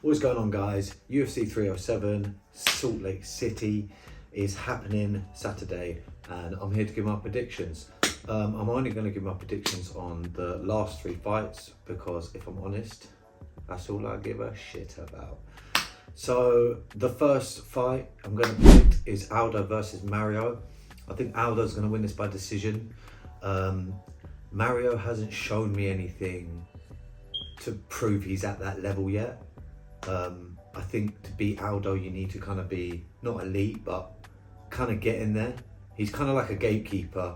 What's going on, guys? UFC 307 Salt Lake City is happening Saturday, and I'm here to give my predictions. I'm only going to give my predictions on the last three fights because, if I'm honest, that's all I give a shit about. So the first fight I'm going to predict is Aldo versus Mario. I think Aldo's going to win this by decision. Mario hasn't shown me anything to prove he's at that level yet. I think to beat Aldo, you need to kind of be not elite, but kind of get in there. He's kind of like a gatekeeper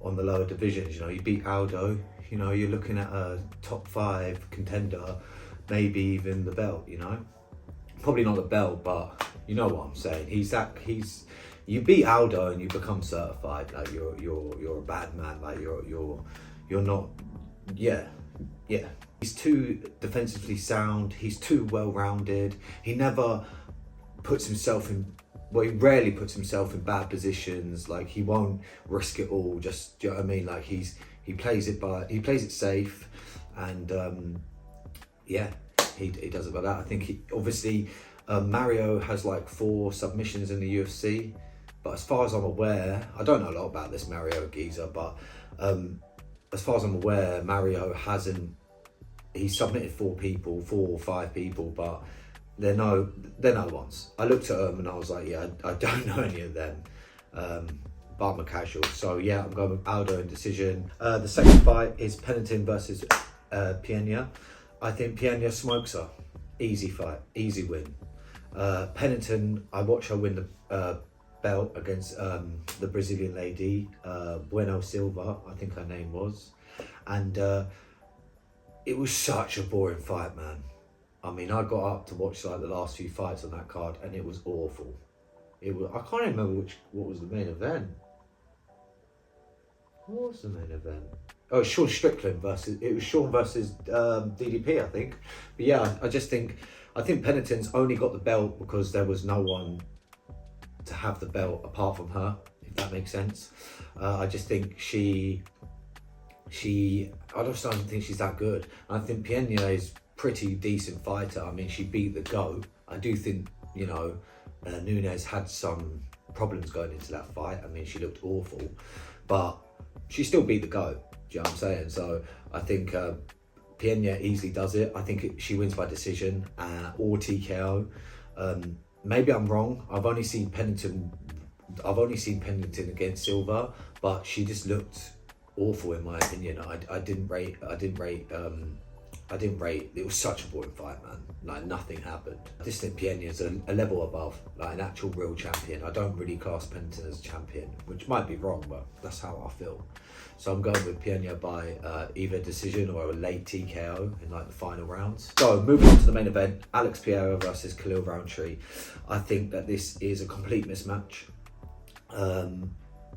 on the lower divisions. You know, you beat Aldo, you know, you're looking at a top 5 contender, maybe even the belt. You know, probably not the belt, but you know what I'm saying. You beat Aldo and you become certified. Like you're a bad man. Like you're not. Yeah. He's too defensively sound. He's too well-rounded. He never puts himself in. Well, he rarely puts himself in bad positions. Like he won't risk it all. Just, do you know what I mean? Like he plays it safe, and he does it like that. I think obviously Mario has like 4 submissions in the UFC, but as far as I'm aware, I don't know a lot about this Mario geezer, but as far as I'm aware, Mario hasn't. He submitted 4 or 5 people, but they're no ones. I looked at them and I was like, yeah, I don't know any of them. But I'm a casual. So yeah, I'm going with Aldo in decision. The second fight is Pennington versus Peña. I think Peña smokes her. Easy fight, easy win. Pennington, I watched her win the belt against the Brazilian lady, Bueno Silva, I think her name was. And it was such a boring fight, man. I mean, I got up to watch like the last few fights on that card, and it was awful. I can't even remember what was the main event. What was the main event? Oh, Sean Strickland versus DDP, I think. But yeah, I think Pennington's only got the belt because there was no one to have the belt apart from her, if that makes sense. I just think I just don't think she's that good. I think Peña is pretty decent fighter. I mean, she beat the GOAT. I do think, you know, Nunes had some problems going into that fight. I mean, she looked awful, but she still beat the GOAT. Do you know what I'm saying? So I think Peña easily does it. I think she wins by decision or TKO. Maybe I'm wrong. I've only seen Pennington against Silva, but she just looked awful in my opinion. I didn't rate. It was such a boring fight, man. Like nothing happened. I just think Peña's a level above, like an actual real champion. I don't really class Pennington as a champion, which might be wrong, but that's how I feel. So I'm going with Peña by either decision or a late TKO in like the final rounds. So moving on to the main event, Alex Pereira versus Khalil Rountree. I think that this is a complete mismatch.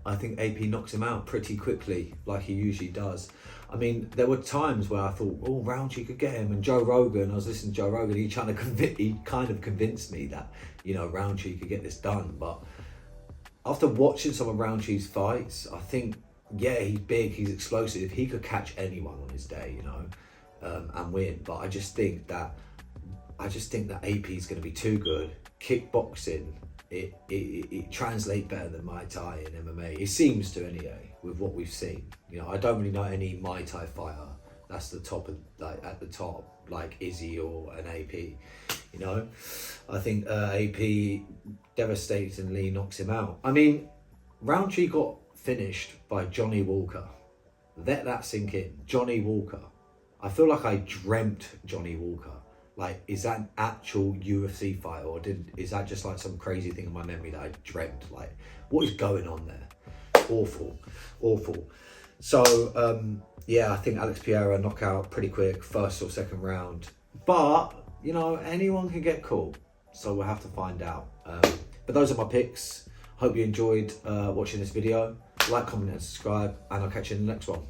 I think AP knocks him out pretty quickly, like he usually does. I mean, there were times where I thought, oh, Rountree could get him. And Joe Rogan, I was listening to Joe Rogan, he kind of convinced me that, you know, Rountree could get this done. But after watching some of Rountree's fights, I think, yeah, he's big, he's explosive. He could catch anyone on his day, you know, and win. But I just think that AP is going to be too good. Kickboxing, it translates better than Muay Thai and MMA. It seems to anyway, with what we've seen. You know, I don't really know any Muay Thai fighter that's the top of at the top, like Izzy or an AP. You know, I think AP devastatingly knocks him out. I mean, Rountree got finished by Johnny Walker. Let that sink in. Johnny Walker. I feel like I dreamt Johnny Walker. Like, is that an actual UFC fight, or is that just like some crazy thing in my memory that I dreamt? Like, what is going on there? Awful. So, yeah, I think Alex Pereira knockout pretty quick, first or second round. But, you know, anyone can get caught, so we'll have to find out. But those are my picks. Hope you enjoyed watching this video. Like, comment and subscribe, and I'll catch you in the next one.